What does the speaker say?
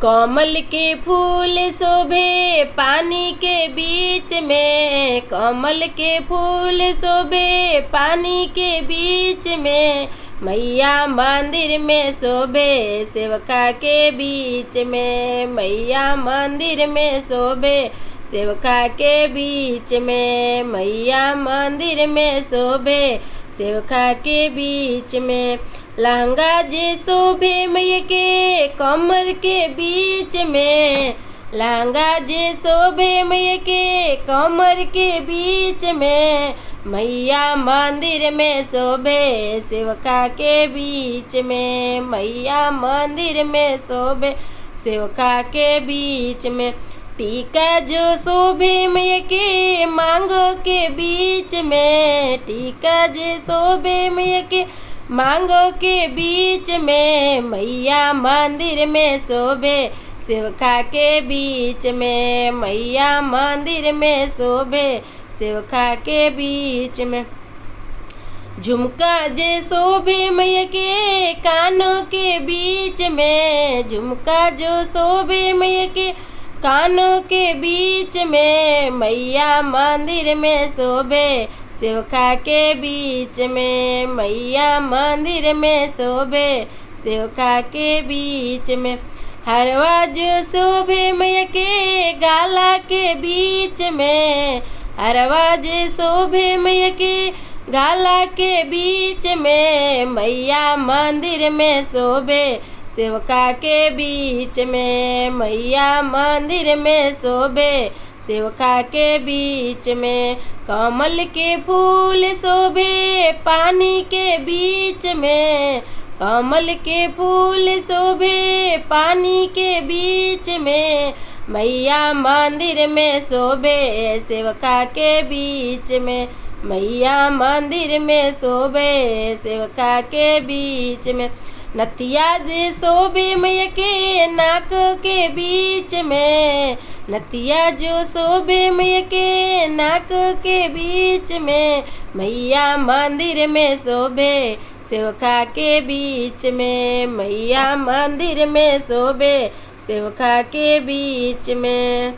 कमल के फूल शोभे पानी के बीच में, कमल के फूल शोभे पानी के बीच में, मैया मंदिर में शोभे सेवका के बीच में, मैया मंदिर में शोभे सेवका के बीच में, मैया मंदिर में शोभे सेवका के बीच में। लहंगा जे शोभे मैया के कमर के बीच में, लहंगा जे शोभे मैया के कमर के बीच में, मैया मंदिर में शोभे सेवका के बीच में, मैया मंदिर में शोभे सेवका के बीच में। टीका जो शोभे मैया के मांगों के बीच में, टीका जे शोभे मैया के मांगों के बीच में, मैया मंदिर में शोभे सेवका के बीच में, मैया मंदिर में शोभे सेवका के बीच में। झुमका जे शोभे मैया के कानों के बीच में, झुमका जो शोभे मैया के कानों के बीच में, मैया मंदिर में शोभे सेवका के बीच में, मैया मंदिर में शोभे सेवका के बीच में। हरवा जो शोभे मैया के गाला के बीच में, हरवा जो शोभे मैया के गाला के बीच में, मैया मंदिर में शोभे सेवका के बीच में, मैया मंदिर में शोभे सेवका के बीच में। कमल के फूल शोभे पानी के बीच में, कमल के फूल शोभे पानी के बीच में, मैया मंदिर में शोभे सेवका के बीच में, मैया मंदिर में शोभे सेवका के बीच में। नथिया जे शोभे मैया के नाक के बीच में, नथिया जो शोभे मैया के नाक के बीच में, मैया मंदिर में शोभे सेवका के बीच में, मैया मंदिर में शोभे सेवका के बीच में।